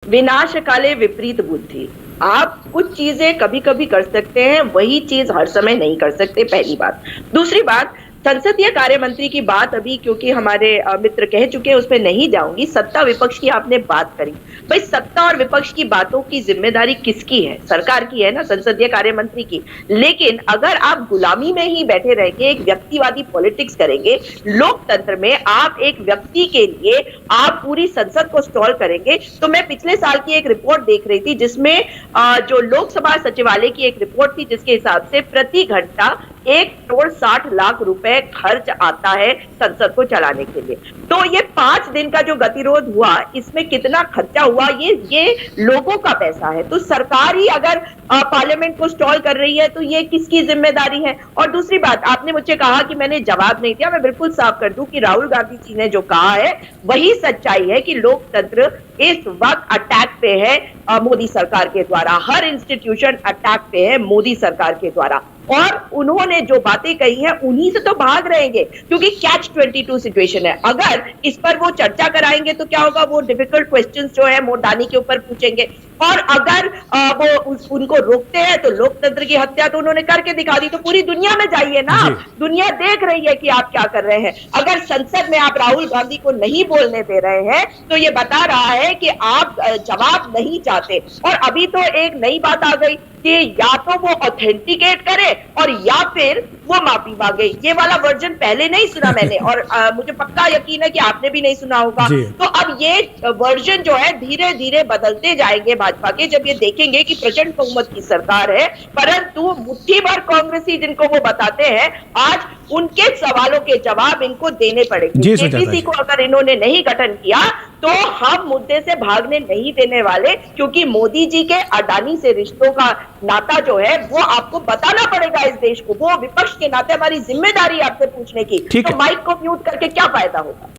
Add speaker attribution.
Speaker 1: विनाश काले विपरीत बुद्धि। आप कुछ चीजें कभी कभी कर सकते हैं, वही चीज हर समय नहीं कर सकते, पहली बात। दूसरी बात, संसदीय कार्य मंत्री की बात अभी क्योंकि हमारे मित्र कह चुके हैं, उसमें नहीं जाऊंगी। सत्ता विपक्ष की आपने बात करी, भाई सत्ता और विपक्ष की बातों की जिम्मेदारी किसकी है? सरकार की है ना, संसदीय कार्य मंत्री की। लेकिन अगर आप गुलामी में ही बैठे रह के एक व्यक्तिवादी पॉलिटिक्स करेंगे, लोकतंत्र में आप एक व्यक्ति के लिए आप पूरी संसद को स्टॉल करेंगे। तो मैं पिछले साल की एक रिपोर्ट देख रही थी जिसमें जो लोकसभा सचिवालय की एक रिपोर्ट थी, जिसके हिसाब से प्रति घंटा 1,60,00,000 रुपए खर्च आता है संसद को चलाने के लिए। तो ये 5 दिन का जो गतिरोध हुआ, इसमें कितना खर्चा हुआ, ये लोगों का पैसा है। तो सरकार ही अगर पार्लियामेंट को स्टॉल कर रही है तो ये किसकी जिम्मेदारी है? और दूसरी बात, आपने मुझे कहा कि मैंने जवाब नहीं दिया। मैं बिल्कुल साफ कर दूं कि राहुल गांधी जी ने जो कहा है वही सच्चाई है कि लोकतंत्र इस वक्त अटैक पे है मोदी सरकार के द्वारा। हर इंस्टीट्यूशन अटैक पे है मोदी सरकार के द्वारा। और उन्होंने जो बातें कही हैं उन्हीं से तो भाग रहेंगे, क्योंकि कैच 22 सिचुएशन है। अगर इस पर वो चर्चा कराएंगे तो क्या होगा, वो डिफिकल्ट क्वेश्चंस जो है मोडानी के ऊपर पूछेंगे। और अगर वो उनको रोकते हैं तो लोकतंत्र की हत्या तो उन्होंने करके दिखा दी। तो पूरी दुनिया में जाइए ना, दुनिया देख रही है कि आप क्या कर रहे हैं। अगर संसद में आप राहुल गांधी को नहीं बोलने दे रहे हैं तो ये बता रहा है कि आप जवाब नहीं चाहते। और अभी तो एक नई बात आ गई कि या तो वो ऑथेंटिकेट करे और या फिर वो माफी मांगे। ये वाला वर्जन पहले नहीं सुना मैंने, और मुझे पक्का यकीन है कि आपने भी नहीं सुना होगा। तो अब ये वर्जन जो है धीरे धीरे बदलते जाएंगे भाजपा के, जब ये देखेंगे कि प्रचंड बहुमत की सरकार है, परंतु मुट्ठी भर कांग्रेसी जिनको वो बताते हैं, आज उनके सवालों के जवाब इनको देने पड़ेंगे। केपीसी को अगर इन्होंने नहीं गठन किया तो हम मुद्दे से भागने नहीं देने वाले, क्योंकि मोदी जी के अडानी से रिश्तों का नाता जो है वो आपको बताना पड़ेगा इस देश को। वो विपक्ष के नाते हमारी जिम्मेदारी आपसे पूछने की। तो माइक को म्यूट करके क्या फायदा होगा?